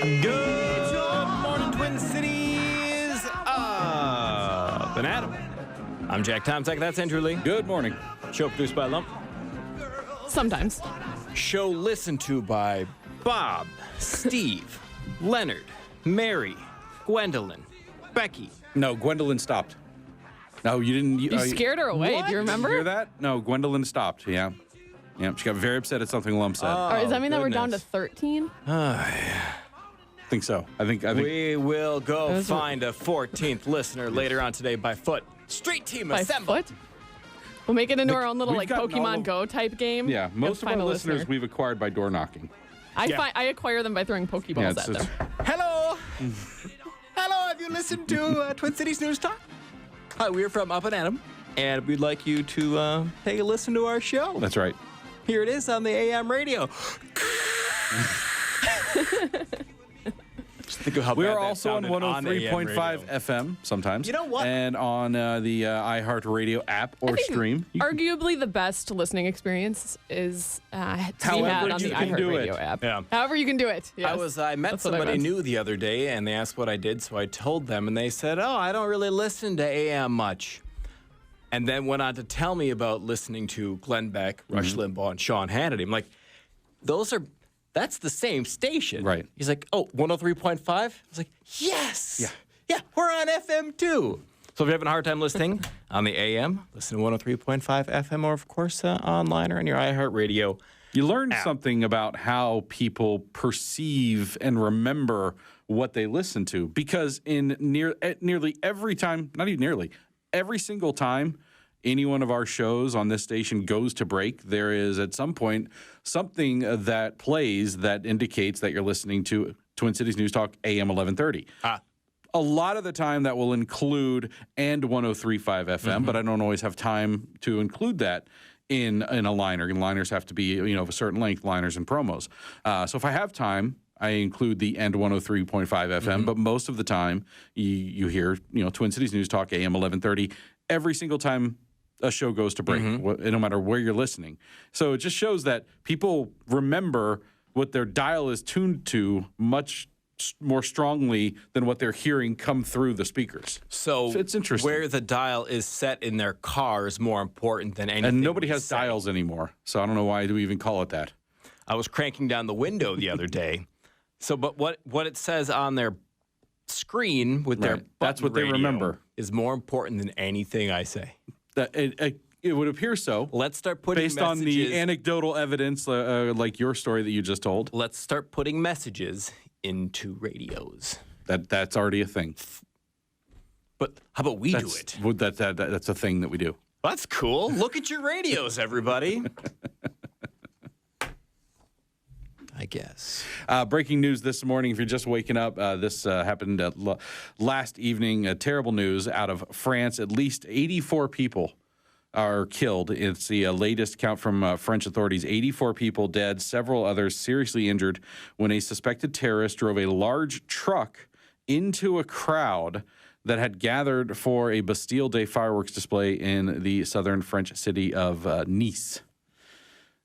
Good morning, Twin Cities. Up and Adam. I'm Jack Tomczak. That's Andrew Lee. Good morning. Show produced by Lump. Sometimes. Show listened to by Bob, Steve, Leonard, Mary, Gwendolyn, Becky. No, Gwendolyn stopped. No, you didn't. You scared her away. What? Do you remember? Did you hear that? No, Gwendolyn stopped. Yeah. Yeah, she got very upset at something Lump said. Or does that mean that we're down to goodness. 13? I think so. I think. We will go Those were- find a 14th listener later on today by foot. Street team By assemble. foot? We'll make it into our own little we've like gotten all Pokemon of- Go type game. Yeah, most of our Find a listeners listener. we've acquired by door knocking. I acquire them by throwing Pokeballs at them. Hello. Hello, have you listened to Twin Cities News Talk? Hi, we're from Up and Adam, and we'd like you to take a listen to our show. That's right. Here it is on the AM radio. Just think of how We bad are that also on sounded AM 103.5 radio. FM sometimes. You know what? And on the iHeartRadio app or stream. You- Arguably the best listening experience is to be However had on you the can do iHeartRadio it. app. Yeah. However you can do it. Yes. I met That's what I somebody meant. new the other day, and they asked what I did, so I told them, and they said, "Oh, I don't really listen to AM much." And then went on to tell me about listening to Glenn Beck, Rush Limbaugh, and Sean Hannity. I'm like, that's the same station. Right. He's like, oh, 103.5? I was like, yes. Yeah, we're on FM too. So if you're having a hard time listening on the AM, listen to 103.5 FM, or of course online or on your iHeartRadio. You learn something about how people perceive and remember what they listen to, because in nearly every time, not even nearly, every single time any one of our shows on this station goes to break, there is at some point something that plays that indicates that you're listening to Twin Cities News Talk AM 1130. A lot of the time that will include and 103.5 FM, but I don't always have time to include that in a liner. And liners have to be, of a certain length, liners and promos. So if I have time, I include the end 103.5 FM, but most of the time you hear, Twin Cities News Talk AM 1130 every single time a show goes to break, no matter where you're listening. So it just shows that people remember what their dial is tuned to much more strongly than what they're hearing come through the speakers. So it's interesting. Where the dial is set in their car is more important than anything. And nobody we has say. dials anymore, so I don't know why do we even call it that. I was cranking down the window the other day. So, but what it says on their screen with their Right. That's button what they radio remember. is more important than anything I say. It would appear so. Let's start putting Based on the messages- anecdotal evidence, like your story that you just told. Let's start putting messages into radios. That's already a thing. But how about we do it? That's a thing that we do. That's cool. Look at your radios, everybody. I guess. Breaking news this morning, if you're just waking up, this happened last evening. Terrible news out of France. At least 84 people are killed. It's the latest count from French authorities. 84 people dead, several others seriously injured when a suspected terrorist drove a large truck into a crowd that had gathered for a Bastille Day fireworks display in the southern French city of Nice.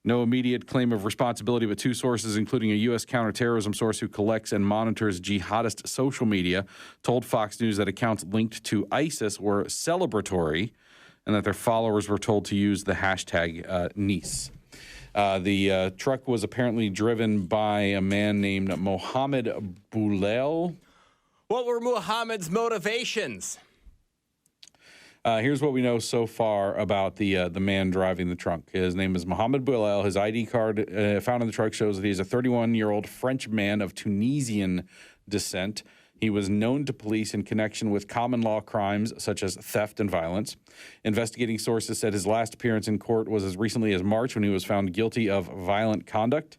No immediate claim of responsibility, but two sources, including a U.S. counterterrorism source who collects and monitors jihadist social media, told Fox News that accounts linked to ISIS were celebratory and that their followers were told to use the hashtag Nice. The truck was apparently driven by a man named Mohammed Boulel. What were Muhammad's motivations? Here's what we know so far about the man driving the truck. His name is Mohamed Boulel. His ID card found in the truck shows that he's a 31-year-old French man of Tunisian descent. He was known to police in connection with common law crimes such as theft and violence. Investigating sources said his last appearance in court was as recently as March when he was found guilty of violent conduct.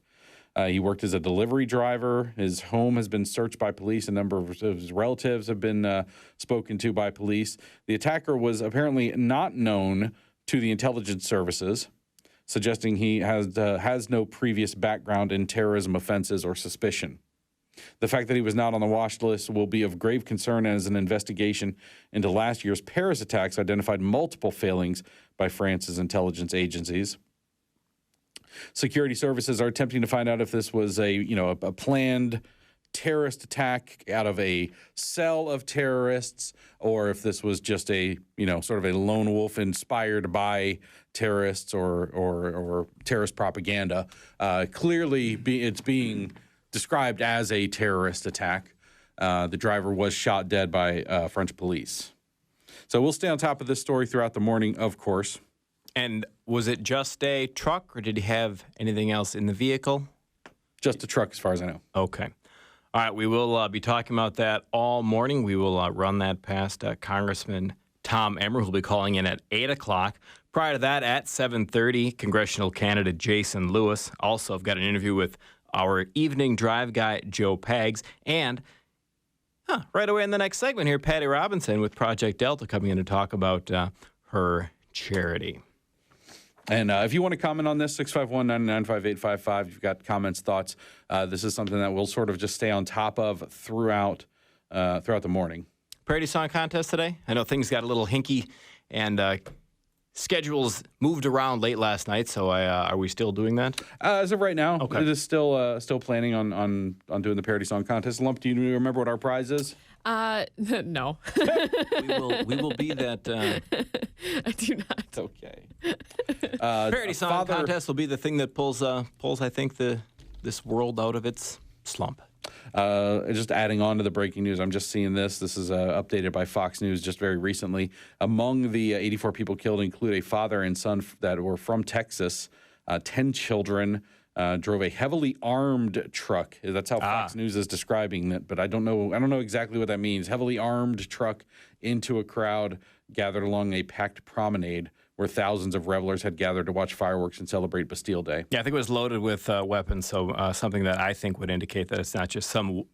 He worked as a delivery driver. His home has been searched by police. A number of his relatives have been spoken to by police. The attacker was apparently not known to the intelligence services, suggesting he has no previous background in terrorism offenses or suspicion. The fact that he was not on the watch list will be of grave concern as an investigation into last year's Paris attacks identified multiple failings by France's intelligence agencies. Security services are attempting to find out if this was a planned terrorist attack out of a cell of terrorists, or if this was just a, sort of a lone wolf inspired by terrorists or terrorist propaganda. Clearly, it's being described as a terrorist attack. The driver was shot dead by French police. So we'll stay on top of this story throughout the morning, of course. And was it just a truck, or did he have anything else in the vehicle? Just a truck, as far as I know. Okay. All right, we will be talking about that all morning. We will run that past Congressman Tom Emmer, who will be calling in at 8 o'clock. Prior to that, at 7:30, congressional candidate Jason Lewis. Also, I've got an interview with our evening drive guy, Joe Paggs. And right away in the next segment here, Patty Robinson with Project Delta coming in to talk about her charity. And if you want to comment on this, 651-995-855, you've got comments, thoughts. This is something that we'll sort of just stay on top of throughout the morning. Parody song contest today? I know things got a little hinky and schedules moved around late last night, so are we still doing that? As of right now, okay. It is still planning on doing the parody song contest. Lump, do you remember what our prize is? No. we will be that. I do not. It's okay. Parody song contest will be the thing that pulls I think this world out of its slump. Just adding on to the breaking news, I'm just seeing this. This is updated by Fox News just very recently. Among the 84 people killed include a father and son that were from Texas. 10 children drove a heavily armed truck. That's how Fox News is describing it, but I don't know exactly what that means. Heavily armed truck into a crowd gathered along a packed promenade where thousands of revelers had gathered to watch fireworks and celebrate Bastille Day. Yeah, I think it was loaded with weapons, so something that I think would indicate that it's not just some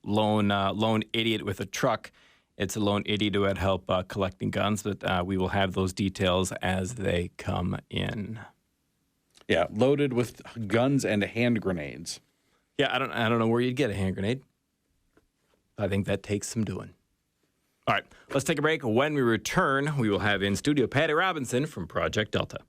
lone idiot with a truck. It's a lone idiot who had help collecting guns, but we will have those details as they come in. Yeah, loaded with guns and hand grenades. Yeah, I don't know where you'd get a hand grenade. I think that takes some doing. All right, let's take a break. When we return, we will have in studio Patty Robinson from Project Delta.